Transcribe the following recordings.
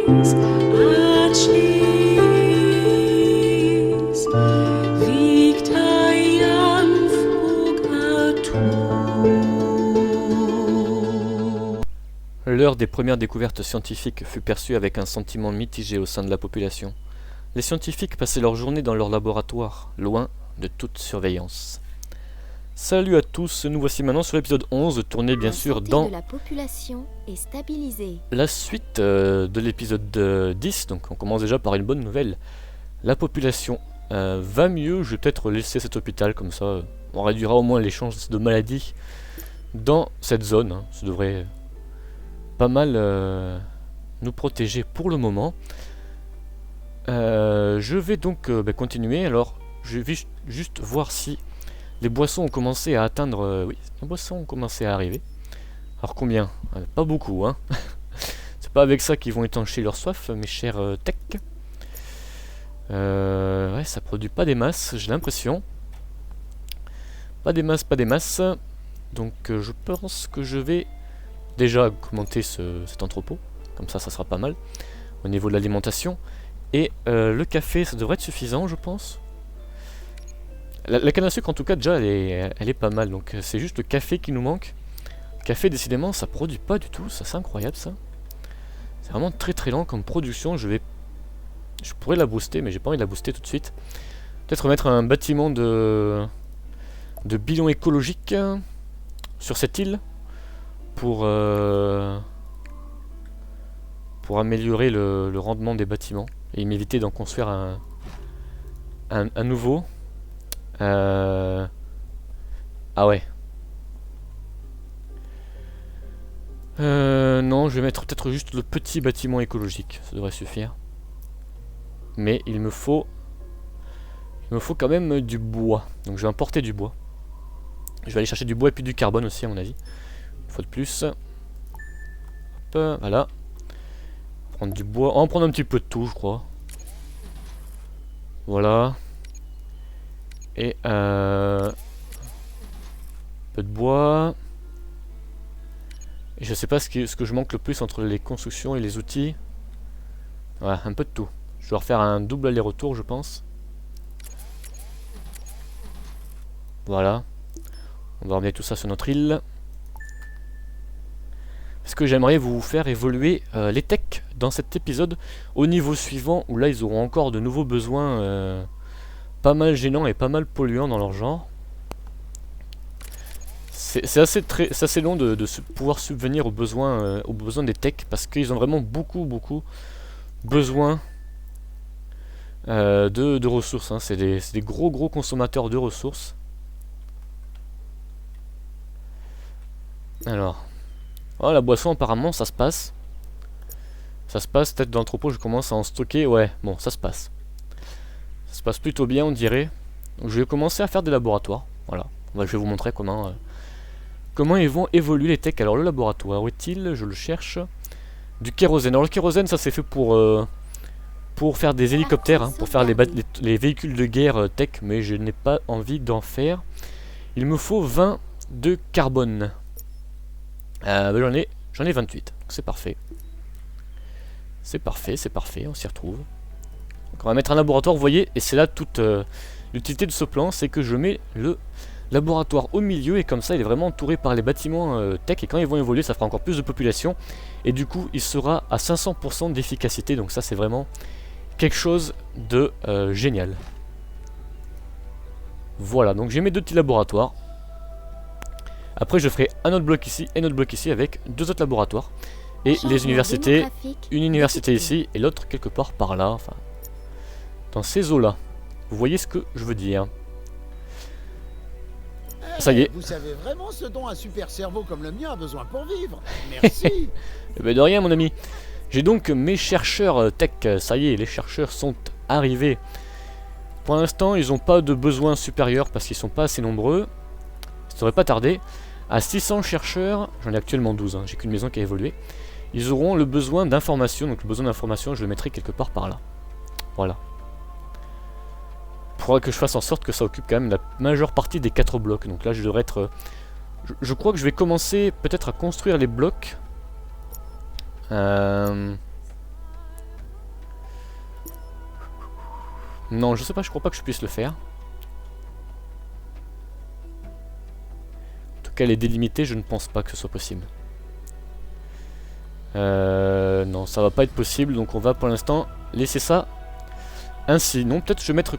Atschließ, wiegt ein Fugatour. L'heure des premières découvertes scientifiques fut perçue avec un sentiment mitigé au sein de la population. Les scientifiques passaient leur journée dans leur laboratoire, loin de toute surveillance. Salut à tous, nous voici maintenant sur l'épisode 11, tourné bien sûr dans de la population est stabilisée. la suite de l'épisode 10, donc on commence déjà par une bonne nouvelle. La population va mieux, je vais peut-être laisser cet hôpital comme ça, on réduira au moins les chances de maladie dans cette zone, hein. Ça devrait pas mal nous protéger pour le moment. Je vais donc continuer, alors je vais juste voir si les boissons ont commencé à atteindre... oui, les boissons ont commencé à arriver. Alors combien? Pas beaucoup, hein. C'est pas avec ça qu'ils vont étancher leur soif, mes chers tech. Ouais, ça produit pas des masses, j'ai l'impression. Pas des masses, pas des masses. Donc je pense que je vais déjà augmenter cet entrepôt. Comme ça sera pas mal. Au niveau de l'alimentation. Et le café, ça devrait être suffisant, je pense. La canne à sucre en tout cas déjà elle est pas mal, donc c'est juste le café qui nous manque. Le café décidément ça produit pas du tout, ça c'est incroyable ça. C'est vraiment très très lent comme production, je pourrais la booster mais j'ai pas envie de la booster tout de suite. Peut-être mettre un bâtiment de bilan écologique sur cette île pour améliorer le rendement des bâtiments et m'éviter d'en construire un nouveau. Ah ouais. Non, je vais mettre peut-être juste le petit bâtiment écologique, ça devrait suffire. Mais il me faut quand même du bois. Donc je vais importer du bois. Je vais aller chercher du bois et puis du carbone aussi à mon avis. Une fois de plus. Hop, voilà. Prendre du bois. On va en prendre un petit peu de tout, je crois. Voilà. Et un peu de bois. Et je sais pas ce que je manque le plus entre les constructions et les outils. Voilà, un peu de tout. Je dois refaire un double aller-retour, je pense. Voilà. On va ramener tout ça sur notre île. Parce que j'aimerais vous faire évoluer les techs dans cet épisode au niveau suivant, où là ils auront encore de nouveaux besoins pas mal gênants et pas mal polluants dans leur genre. C'est assez long de pouvoir subvenir aux besoins des techs, parce qu'ils ont vraiment beaucoup besoin de ressources, hein. C'est des gros consommateurs de ressources. Alors, oh, la boisson apparemment ça se passe. Ça se passe, peut-être dans l'entrepôt je commence à en stocker. Ouais, bon ça se passe. Ça se passe plutôt bien on dirait. Donc je vais commencer à faire des laboratoires. Voilà, je vais vous montrer comment ils vont évoluer les techs. Alors le laboratoire, où est-il? Je le cherche. Du kérosène. Alors le kérosène ça c'est fait pour faire des hélicoptères, hein, pour faire les véhicules de guerre tech. Mais je n'ai pas envie d'en faire. Il me faut 20 de carbone. J'en ai 28, donc c'est parfait. C'est parfait, on s'y retrouve. Donc on va mettre un laboratoire, vous voyez, et c'est là toute l'utilité de ce plan, c'est que je mets le laboratoire au milieu, et comme ça il est vraiment entouré par les bâtiments tech, et quand ils vont évoluer ça fera encore plus de population, et du coup il sera à 500% d'efficacité, donc ça c'est vraiment quelque chose de génial. Voilà, donc j'ai mes deux petits laboratoires. Après je ferai un autre bloc ici et un autre bloc ici avec deux autres laboratoires. Et les universités, une université ici et l'autre quelque part par là, enfin dans ces eaux là. Vous voyez ce que je veux dire. Ça y est. Vous savez vraiment ce dont un super cerveau comme le mien a besoin pour vivre. Merci. Eh ben de rien mon ami. J'ai donc mes chercheurs tech, ça y est, les chercheurs sont arrivés. Pour l'instant ils n'ont pas de besoin supérieur parce qu'ils sont pas assez nombreux. Ça devrait pas tarder. À 600 chercheurs, j'en ai actuellement 12, hein, j'ai qu'une maison qui a évolué. Ils auront le besoin d'information, donc le besoin d'information je le mettrai quelque part par là. Voilà. Il faudra que je fasse en sorte que ça occupe quand même la majeure partie des 4 blocs. Donc là je devrais être... Je crois que je vais commencer peut-être à construire les blocs. Non, je sais pas, je crois pas que je puisse le faire. En tout cas, les délimiter, je ne pense pas que ce soit possible. Non, ça va pas être possible, donc on va pour l'instant laisser ça ainsi. Non, peut-être je vais mettre...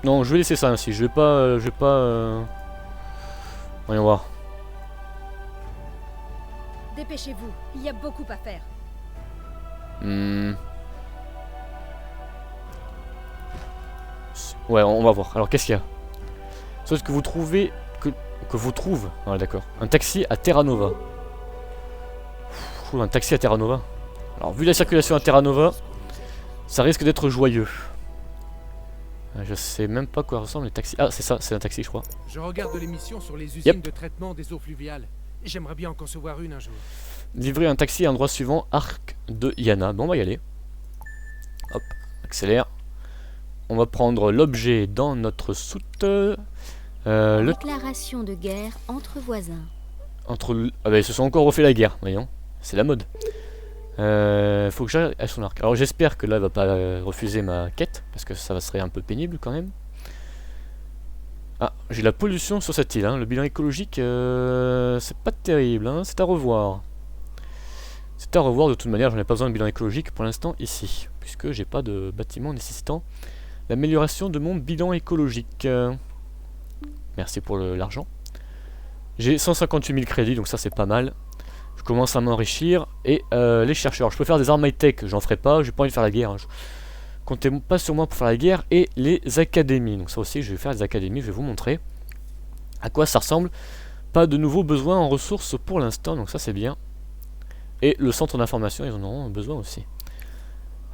Non, je vais laisser ça ainsi, je vais pas... Voyons voir. Dépêchez-vous, il y a beaucoup à faire. Ouais, on va voir. Alors, qu'est-ce qu'il y a? Sauf que vous trouvez... Que vous trouve... Ah, d'accord. Un taxi à Terra Nova. Un taxi à Terra Nova. Alors, vu la circulation à Terra Nova, ça risque d'être joyeux. Je sais même pas à quoi ressemblent les taxis. Ah, c'est ça, c'est un taxi, je crois. Je regarde l'émission sur les usines Yep. de traitement des eaux fluviales. J'aimerais bien en concevoir une un jour. Livrer un taxi à l'endroit suivant, Arc de Yana. Bon, on va y aller. Hop, accélère. On va prendre l'objet dans notre soute. Déclaration de guerre entre voisins. Ah bah, ils se sont encore refait la guerre, voyons. C'est la mode. Faut que j'aille à son arc. Alors j'espère que là elle va pas refuser ma quête, parce que ça serait un peu pénible quand même. Ah, j'ai la pollution sur cette île, hein. Le bilan écologique, c'est pas terrible, hein. C'est à revoir. C'est à revoir, de toute manière, j'en ai pas besoin de bilan écologique pour l'instant ici, puisque j'ai pas de bâtiment nécessitant l'amélioration de mon bilan écologique. Merci pour l'argent. J'ai 158 000 crédits, donc ça c'est pas mal. Je commence à m'enrichir. Et les chercheurs, je peux faire des armes high-tech, j'en ferai pas, j'ai pas envie de faire la guerre, hein. Comptez pas sur moi pour faire la guerre. Et les académies, donc ça aussi je vais faire des académies, je vais vous montrer à quoi ça ressemble. Pas de nouveaux besoins en ressources pour l'instant, donc ça c'est bien. Et le centre d'information, ils en auront besoin aussi.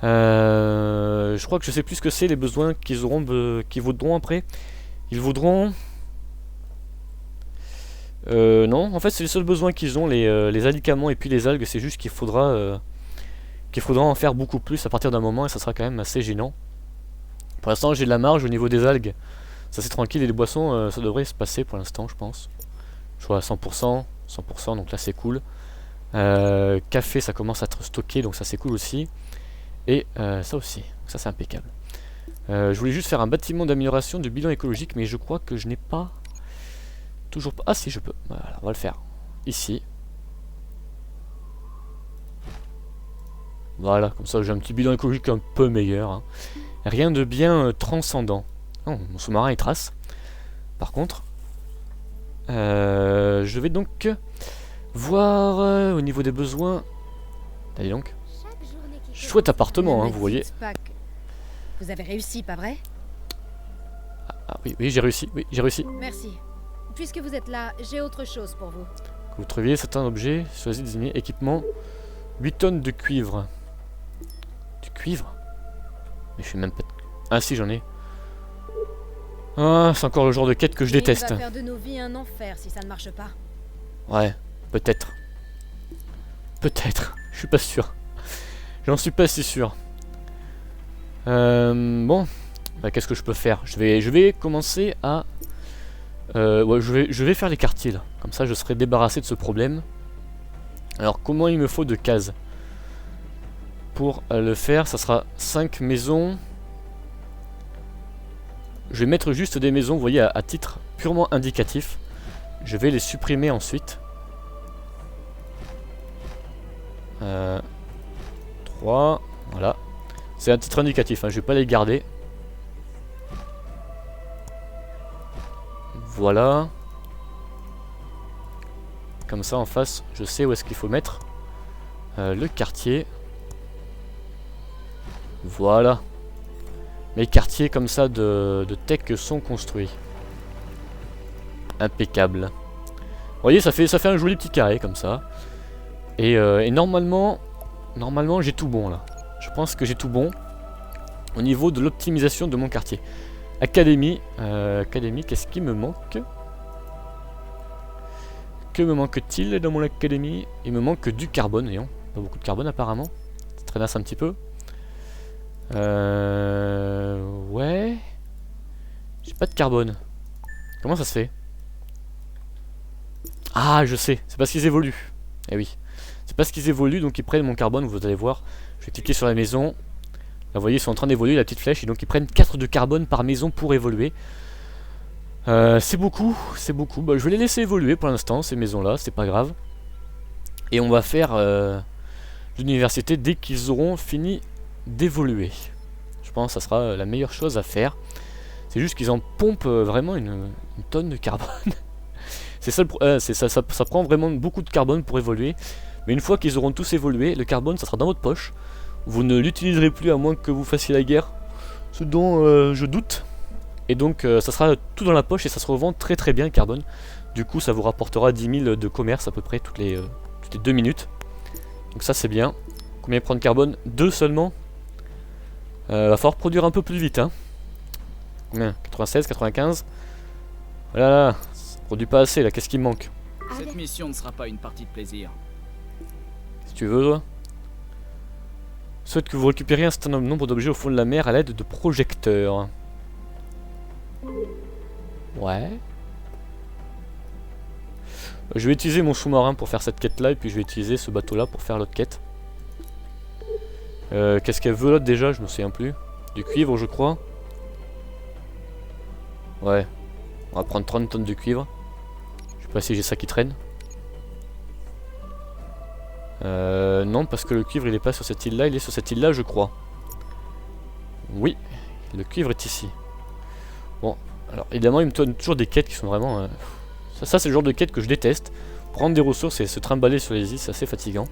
Je crois que je sais plus ce que c'est les besoins qu'ils auront, qu'ils voudront après. Ils voudront... non, en fait c'est les seuls besoins qu'ils ont, les alicaments et puis les algues, c'est juste qu'il faudra en faire beaucoup plus à partir d'un moment et ça sera quand même assez gênant. Pour l'instant j'ai de la marge au niveau des algues, ça c'est tranquille, et les boissons ça devrait se passer pour l'instant je pense. Je vois à 100%, donc là c'est cool. Café ça commence à être stocké, donc ça c'est cool aussi. Et ça aussi, ça c'est impeccable. Je voulais juste faire un bâtiment d'amélioration du bilan écologique, mais je crois que je n'ai pas... Toujours pas... Ah si, je peux. Voilà, on va le faire. Ici. Voilà, comme ça j'ai un petit bilan écologique un peu meilleur, hein. Rien de bien transcendant. Oh, mon sous-marin il trace. Par contre, je vais donc voir au niveau des besoins. Allez donc. Chouette appartement, hein, vous voyez. Vous avez réussi, pas vrai? Ah oui, oui, j'ai réussi. Oui, j'ai réussi. Merci. Puisque vous êtes là, j'ai autre chose pour vous. Que vous trouviez certains objets, choisis désigner équipement. 8 tonnes de cuivre. Du cuivre? Mais je suis même pas... Ah si, j'en ai. Ah, c'est encore le genre de quête que je déteste. Il va faire de nos vies un enfer si ça ne marche pas. Ouais, peut-être. Peut-être, je suis pas sûr. J'en suis pas si sûr. Bon, bah, qu'est-ce que je peux faire? Je vais commencer à... ouais, je vais faire les quartiers là. Comme ça je serai débarrassé de ce problème. Alors comment il me faut de cases? Pour le faire, ça sera 5 maisons. Je vais mettre juste des maisons, vous voyez, à titre purement indicatif. Je vais les supprimer ensuite. 3, voilà. C'est un titre indicatif, hein, je vais pas les garder. Voilà. Comme ça en face, je sais où est-ce qu'il faut mettre le quartier. Voilà. Mes quartiers comme ça de tech sont construits. Impeccable. Vous voyez, ça fait un joli petit carré comme ça. Et normalement j'ai tout bon là. Je pense que j'ai tout bon au niveau de l'optimisation de mon quartier. Académie, qu'est-ce qui me manque? Que me manque-t-il dans mon académie? Il me manque du carbone, voyons. Pas beaucoup de carbone apparemment. Ça traînasse un petit peu. Ouais. J'ai pas de carbone. Comment ça se fait? Ah, je sais. C'est parce qu'ils évoluent. Eh oui. C'est parce qu'ils évoluent, donc ils prennent mon carbone, vous allez voir. Je vais cliquer sur la maison. vous voyez, ils sont en train d'évoluer, la petite flèche, et donc ils prennent 4 de carbone par maison pour évoluer. C'est beaucoup, c'est beaucoup. Bah, je vais les laisser évoluer pour l'instant, ces maisons-là, c'est pas grave. Et on va faire l'université dès qu'ils auront fini d'évoluer. Je pense que ça sera la meilleure chose à faire. C'est juste qu'ils en pompent vraiment une tonne de carbone. C'est ça, ça prend vraiment beaucoup de carbone pour évoluer. Mais une fois qu'ils auront tous évolué, le carbone, ça sera dans votre poche. Vous ne l'utiliserez plus à moins que vous fassiez la guerre. Ce dont je doute. Et donc ça sera tout dans la poche et ça se revend très très bien le carbone. Du coup ça vous rapportera 10 000 de commerce à peu près toutes les 2 minutes. Donc ça c'est bien. Combien prend de carbone? 2 seulement. Va falloir produire un peu plus vite hein. Combien? 96, 95. Voilà là, ça produit pas assez là, qu'est-ce qui me manque? Cette mission ne sera pas une partie de plaisir. Si tu veux toi. Souhaite que vous récupériez un certain nombre d'objets au fond de la mer à l'aide de projecteurs. Ouais. Je vais utiliser mon sous-marin pour faire cette quête là et puis je vais utiliser ce bateau là pour faire l'autre quête. Qu'est-ce qu'elle veut l'autre déjà? Je me souviens plus. Du cuivre je crois. Ouais. On va prendre 30 tonnes de cuivre. Je sais pas si j'ai ça qui traîne. Non parce que le cuivre il est pas sur cette île là, il est sur cette île là je crois. Oui. Le cuivre est ici. Bon, alors évidemment il me donne toujours des quêtes qui sont vraiment... Ça c'est le genre de quête que je déteste. Prendre des ressources et se trimballer sur les îles, c'est assez fatigant.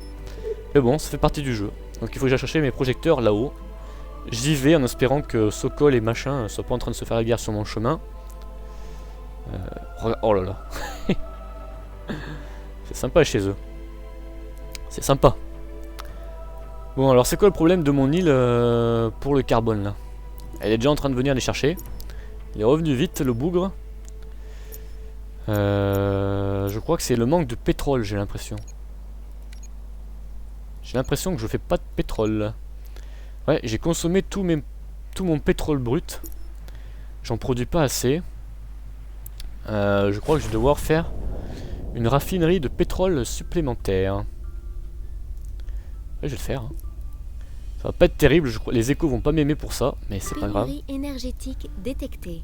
Mais bon, ça fait partie du jeu. Donc il faut que j'aille chercher mes projecteurs là-haut. J'y vais en espérant que Sokol et machin soient pas en train de se faire la guerre sur mon chemin. Oh là là. C'est sympa chez eux. C'est sympa. Bon alors c'est quoi le problème de mon île pour le carbone là? Elle est déjà en train de venir les chercher. Il est revenu vite le bougre. Je crois que c'est le manque de pétrole, j'ai l'impression. J'ai l'impression que je fais pas de pétrole. Ouais, j'ai consommé tout mon pétrole brut. J'en produis pas assez. Je crois que je vais devoir faire une raffinerie de pétrole supplémentaire. Ouais, je vais le faire. Hein. Ça va pas être terrible, je crois. Les échos vont pas m'aimer pour ça, mais c'est pas grave. Pénurie énergétique détectée.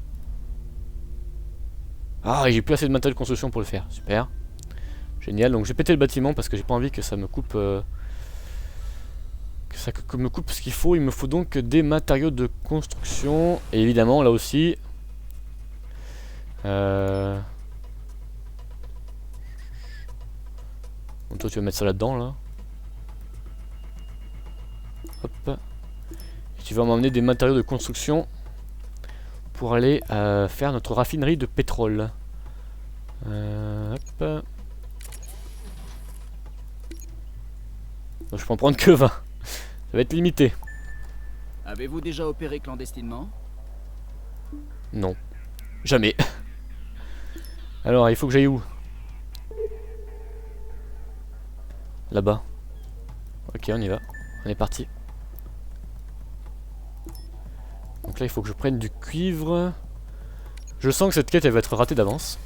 Ah, j'ai plus assez de matériel de construction pour le faire, super. Génial, donc je vais péter le bâtiment parce que j'ai pas envie que ça me coupe... que ça me coupe ce qu'il faut. Il me faut donc des matériaux de construction. Et évidemment, là aussi... Bon, toi tu vas mettre ça là-dedans, là. Hop. Et tu vas m'emmener des matériaux de construction pour aller faire notre raffinerie de pétrole. Hop. Bon, je peux en prendre que 20. Ça va être limité. Avez-vous déjà opéré clandestinement? Non. Jamais. Alors, il faut que j'aille où? Là-bas. Ok, on y va. On est parti. Donc là, il faut que je prenne du cuivre. Je sens que cette quête, elle va être ratée d'avance.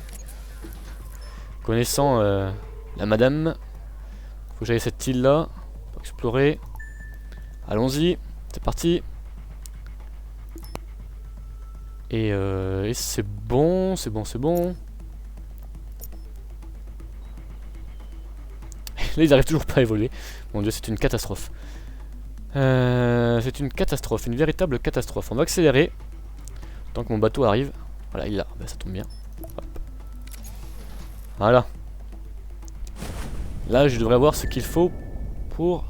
Connaissant la madame. Faut que j'aille à cette île-là. Pour explorer. Allons-y. C'est parti. Et c'est bon, c'est bon, c'est bon. Là, ils arrivent toujours pas à évoluer. Mon dieu, c'est une catastrophe. C'est une catastrophe, une véritable catastrophe. On va accélérer. Tant que mon bateau arrive. Voilà, il est là. Ben, ça tombe bien. Hop. Voilà. Là, je devrais avoir ce qu'il faut pour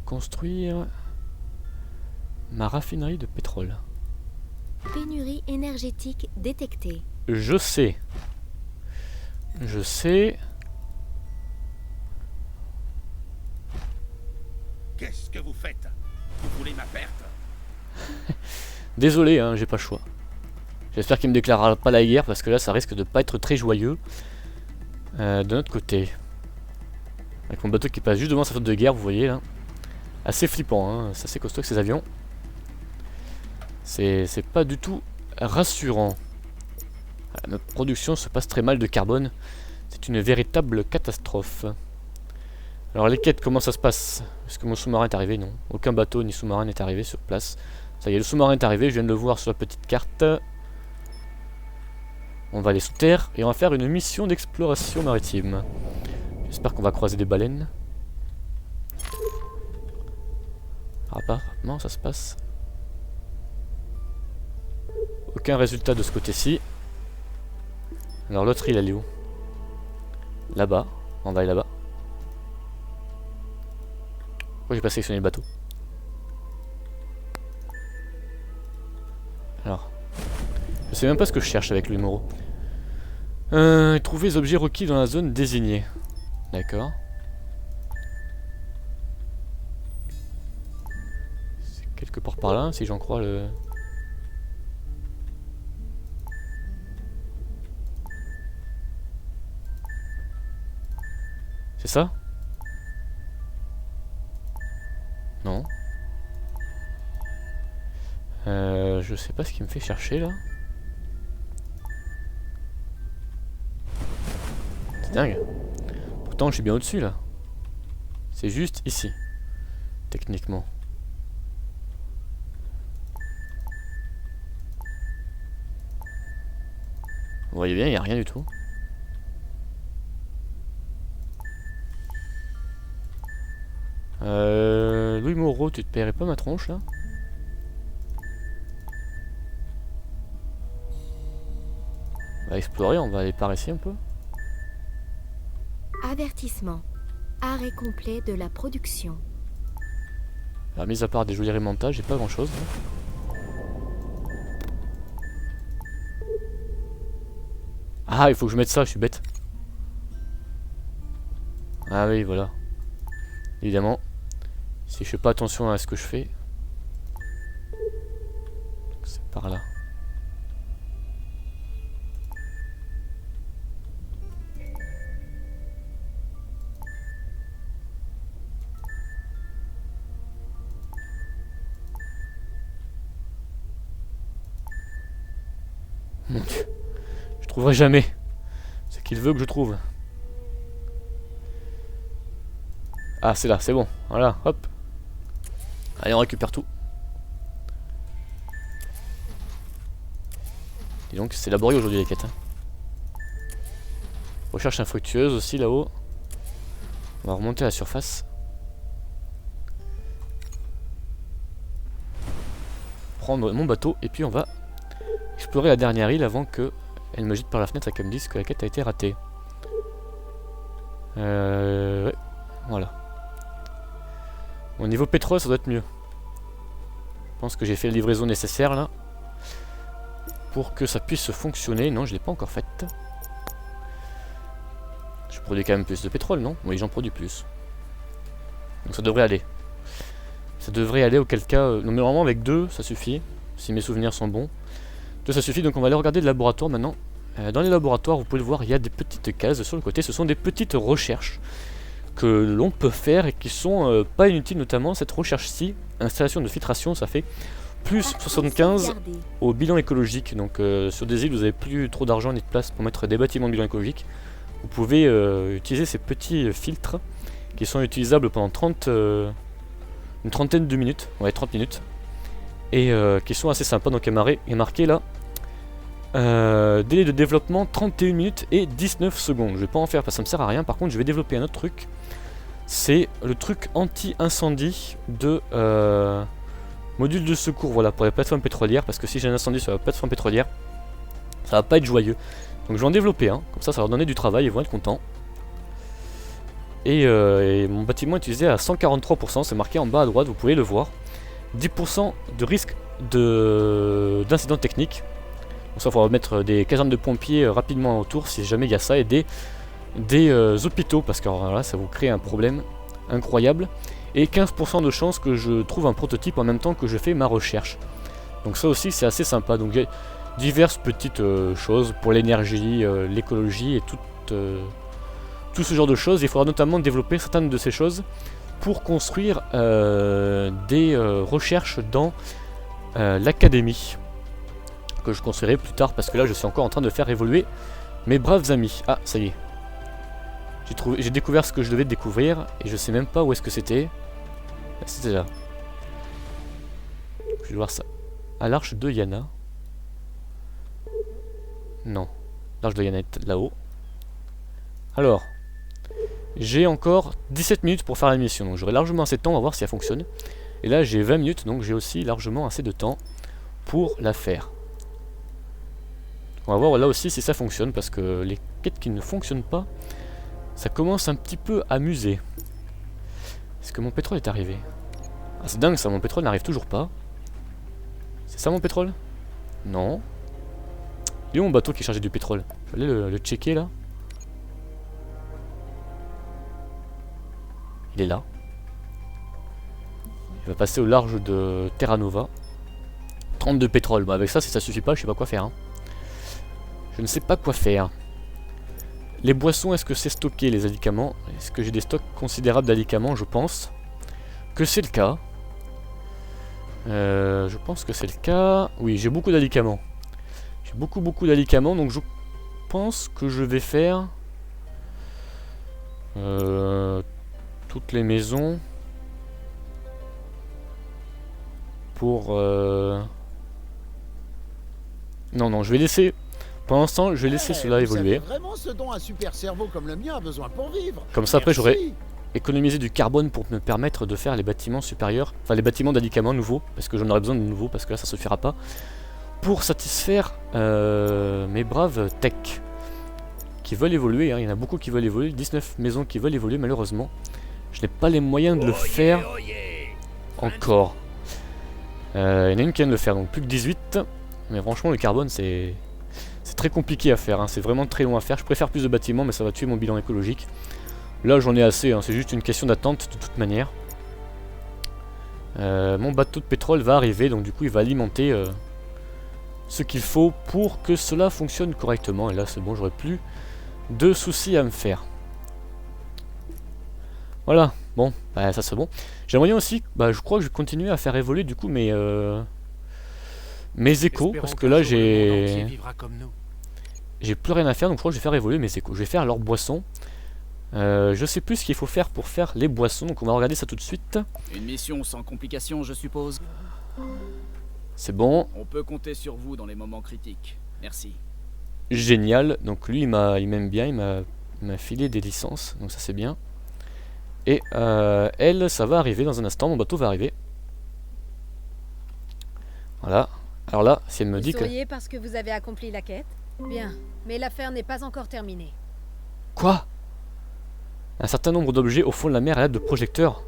construire ma raffinerie de pétrole. Pénurie énergétique détectée. Je sais. Je sais. Qu'est-ce que vous faites? Vous voulez ma perte? Désolé, hein, j'ai pas le choix. J'espère qu'il me déclarera pas la guerre parce que là ça risque de pas être très joyeux. De notre côté. Avec mon bateau qui passe juste devant sa flotte de guerre, vous voyez là. Assez flippant, hein. C'est assez costaud avec ces avions. C'est pas du tout rassurant. Voilà, notre production se passe très mal de carbone. C'est une véritable catastrophe. Alors les quêtes, comment ça se passe? Est-ce que mon sous-marin est arrivé? Non. Aucun bateau ni sous-marin n'est arrivé sur place. Ça y est, le sous-marin est arrivé, je viens de le voir sur la petite carte. On va aller sous terre et on va faire une mission d'exploration maritime. J'espère qu'on va croiser des baleines. Apparemment ça se passe. Aucun résultat de ce côté-ci. Alors l'autre île elle est où? Là-bas. On va aller là-bas. Pourquoi j'ai pas sélectionné le bateau? Alors. Je sais même pas ce que je cherche avec le numéro. Trouver les objets requis dans la zone désignée. D'accord. C'est quelque part par là, si j'en crois le... C'est ça? Non. Je sais pas ce qui me fait chercher là. C'est dingue. Pourtant je suis bien au-dessus là. C'est juste ici. Techniquement. Vous voyez bien, il n'y a rien du tout. Louis Moreau, tu te paierais pas ma tronche là? On va explorer, on va aller par ici un peu. Avertissement. Arrêt complet de la production. Alors, mis à part des jolis remontages, j'ai pas grand chose. Ah, il faut que je mette ça, je suis bête. Ah oui, voilà. Évidemment, si je fais pas attention à ce que je fais, c'est par là. Mon Dieu, je trouverai jamais ce qu'il veut que je trouve. Ah, c'est là, c'est bon. Voilà, hop. Allez, on récupère tout. Et donc, c'est laborieux aujourd'hui les quêtes. Hein. Recherche infructueuse aussi là-haut. On va remonter à la surface. Prendre mon bateau et puis on va explorer la dernière île avant que elle me jette par la fenêtre et qu'elle me dise que la quête a été ratée. Ouais. Voilà. Au niveau pétrole, ça doit être mieux. Je pense que j'ai fait la livraison nécessaire là pour que ça puisse fonctionner. Non, je l'ai pas encore faite. Je produis quand même plus de pétrole, non? Oui, j'en produis plus. Donc ça devrait aller. Ça devrait aller auquel cas... non mais normalement avec 2, ça suffit. Si mes souvenirs sont bons. 2, ça suffit. Donc on va aller regarder le laboratoire maintenant. Dans les laboratoires, vous pouvez le voir, il y a des petites cases sur le côté. Ce sont des petites recherches que l'on peut faire et qui sont pas inutiles, notamment cette recherche-ci. Installation de filtration, ça fait plus 75 au bilan écologique. Donc sur des îles, vous avez plus trop d'argent ni de place pour mettre des bâtiments de bilan écologique. Vous pouvez utiliser ces petits filtres qui sont utilisables pendant une trentaine de minutes, ouais 30 minutes, et qui sont assez sympas. Donc il est marqué là, délai de développement 31 minutes et 19 secondes. Je vais pas en faire parce que ça me sert à rien. Par contre je vais développer un autre truc, c'est le truc anti-incendie de module de secours, voilà, pour les plateformes pétrolières, parce que si j'ai un incendie sur la plateforme pétrolière, ça va pas être joyeux. Donc je vais en développer un, comme ça ça va leur donner du travail, ils vont être contents. Et mon bâtiment est utilisé à 143%, c'est marqué en bas à droite, vous pouvez le voir. 10% de risque d'incident technique. Donc ça, il faudra mettre des casernes de pompiers rapidement autour si jamais il y a ça, et des hôpitaux, parce que alors là ça vous crée un problème incroyable. Et 15% de chance que je trouve un prototype en même temps que je fais ma recherche. Donc ça aussi c'est assez sympa. Donc j'ai diverses petites choses pour l'énergie, l'écologie et tout ce genre de choses. Il faudra notamment développer certaines de ces choses pour construire des recherches dans l'académie, que je construirai plus tard, parce que là je suis encore en train de faire évoluer mes braves amis. Ah, ça y est. J'ai découvert ce que je devais découvrir et je sais même pas où est-ce que c'était. C'était là. Je vais voir ça. À l'arche de Yana. Non. L'arche de Yana est là-haut. Alors. J'ai encore 17 minutes pour faire la mission. Donc j'aurai largement assez de temps, on va voir si elle fonctionne. Et là j'ai 20 minutes, donc j'ai aussi largement assez de temps pour la faire. On va voir là aussi si ça fonctionne, parce que les quêtes qui ne fonctionnent pas, ça commence un petit peu à muser. Est-ce que mon pétrole est arrivé? Ah, c'est dingue ça, mon pétrole n'arrive toujours pas. C'est ça mon pétrole? Non. Il est où mon bateau qui est chargé du pétrole? Je vais aller le checker là. Il est là. Il va passer au large de Terra Nova. 32 pétrole. Bah avec ça, si ça suffit pas, je sais pas quoi faire. Hein. Je ne sais pas quoi faire. Les boissons, est-ce que c'est stocké les alicaments? Est-ce que j'ai des stocks considérables d'alicaments? Je pense que c'est le cas. Je pense que c'est le cas. Oui, j'ai beaucoup d'alicaments. J'ai beaucoup d'alicaments, donc je pense que je vais faire toutes les maisons pour non, je vais laisser pour l'instant, je vais laisser cela évoluer. Vraiment ce dont un super cerveau comme le mien a besoin pour vivre. Comme ça après j'aurai économisé du carbone pour me permettre de faire les bâtiments supérieurs, enfin les bâtiments d'alicaments nouveaux, parce que j'en aurai besoin de nouveaux, parce que là ça suffira pas, pour satisfaire mes braves techs qui veulent évoluer, hein. Il y en a beaucoup qui veulent évoluer, 19 maisons qui veulent évoluer, malheureusement je n'ai pas les moyens de le faire encore. Il y en a une qui vient de le faire, donc plus que 18, mais franchement le carbone c'est très compliqué à faire, hein. C'est vraiment très long à faire. Je préfère plus de bâtiments, mais ça va tuer mon bilan écologique. Là j'en ai assez, hein. C'est juste une question d'attente de toute manière. Mon bateau de pétrole va arriver, donc du coup il va alimenter ce qu'il faut pour que cela fonctionne correctement. Et là c'est bon, j'aurai plus de soucis à me faire. Voilà, bon, bah, ça c'est bon. J'aimerais bien aussi, bah, je crois que je vais continuer à faire évoluer du coup mes échos, parce que là j'ai plus rien à faire, donc je crois que je vais faire évoluer mes échos. Je vais faire leurs boissons. Je sais plus ce qu'il faut faire pour faire les boissons, donc on va regarder ça tout de suite. Une mission sans complications, je suppose. C'est bon. On peut compter sur vous dans les moments critiques. Merci. Génial, donc lui il m'aime bien, il m'a filé des licences, donc ça c'est bien. Et elle, ça va arriver dans un instant, mon bateau va arriver. Voilà. Alors là, si elle me dit que... Vous souriez parce que vous avez accompli la quête? Bien, mais l'affaire n'est pas encore terminée. Quoi? Un certain nombre d'objets au fond de la mer à l'aide de projecteurs.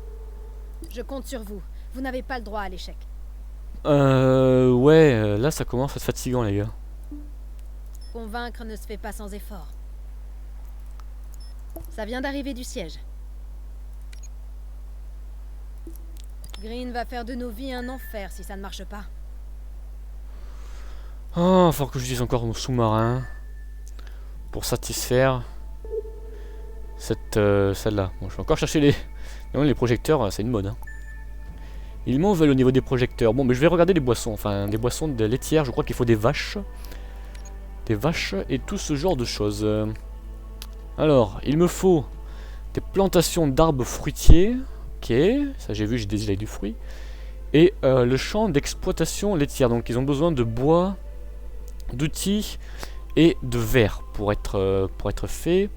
Je compte sur vous. Vous n'avez pas le droit à l'échec. Ouais, là ça commence à être fatigant les gars. Convaincre ne se fait pas sans effort. Ça vient d'arriver du siège. Green va faire de nos vies un enfer si ça ne marche pas. Oh, faut que j'utilise encore mon sous-marin pour satisfaire cette celle-là. Bon, je vais encore chercher les... Non, les projecteurs, c'est une mode. Hein. Ils m'en veulent au niveau des projecteurs. Bon, mais je vais regarder les boissons. Enfin, des boissons de laitières. Je crois qu'il faut des vaches. Des vaches et tout ce genre de choses. Alors, il me faut des plantations d'arbres fruitiers. Ok, ça j'ai vu, j'ai désiré du fruit. Et le champ d'exploitation laitière. Donc, ils ont besoin de bois, d'outils et de verre pour être fait.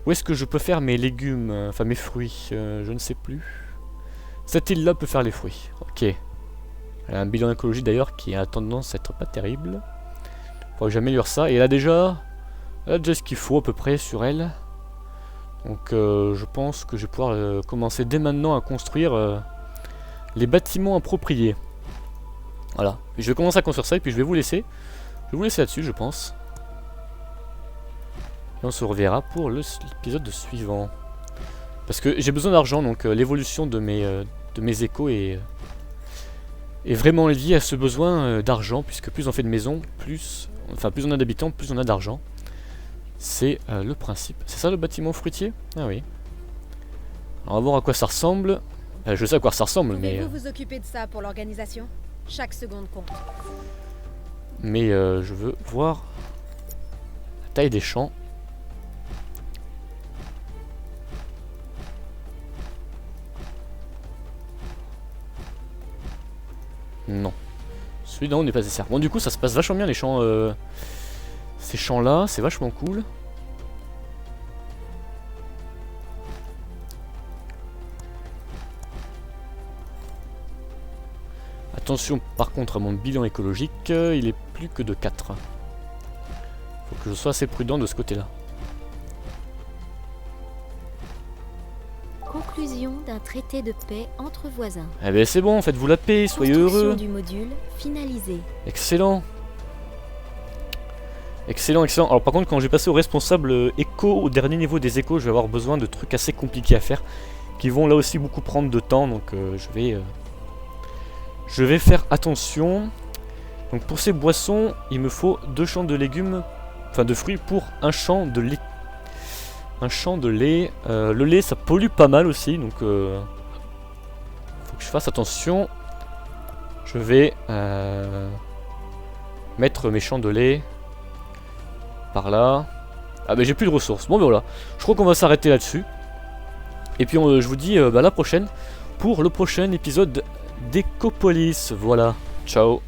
Où est-ce que je peux faire mes légumes, enfin mes fruits, je ne sais plus. Cette île-là peut faire les fruits. Ok. Elle a un bilan écologique d'ailleurs qui a tendance à être pas terrible. Faut que j'améliore ça. Et elle a déjà ce qu'il faut à peu près sur elle. Donc je pense que je vais pouvoir commencer dès maintenant à construire les bâtiments appropriés. Voilà. Je vais commencer à construire ça et puis je vais vous laisser. Je vais vous laisser là-dessus, je pense. Et on se reverra pour l'épisode suivant. Parce que j'ai besoin d'argent, donc l'évolution de mes échos est vraiment liée à ce besoin d'argent, puisque plus on fait de maisons, plus on a d'habitants, plus on a d'argent. C'est le principe. C'est ça le bâtiment fruitier? Ah oui. Alors on va voir à quoi ça ressemble. Je sais à quoi ça ressemble, mais... Pouvez-vous vous occuper de ça pour l'organisation? Chaque seconde compte. Mais je veux voir la taille des champs. Non. Celui d'en haut n'est pas nécessaire. Bon, du coup, ça se passe vachement bien les champs. Ces champs-là, c'est vachement cool. Attention par contre à mon bilan écologique, il est plus que de 4. Faut que je sois assez prudent de ce côté-là. Conclusion d'un traité de paix entre voisins. Eh ben c'est bon, faites-vous la paix, soyez Construction heureux. du module finalisée. Excellent. Excellent, excellent. Alors par contre quand j'ai passé au responsable éco, au dernier niveau des échos, je vais avoir besoin de trucs assez compliqués à faire, qui vont là aussi beaucoup prendre de temps, donc je vais faire attention. Donc pour ces boissons, il me faut 2 champs de légumes, enfin de fruits pour un champ de lait. Un champ de lait. Le lait ça pollue pas mal aussi, donc faut que je fasse attention. Je vais mettre mes champs de lait par là. Ah ben j'ai plus de ressources. Bon ben voilà, je crois qu'on va s'arrêter là-dessus. Et puis je vous dis à la prochaine pour le prochain épisode d'Ecopolis. Voilà, ciao.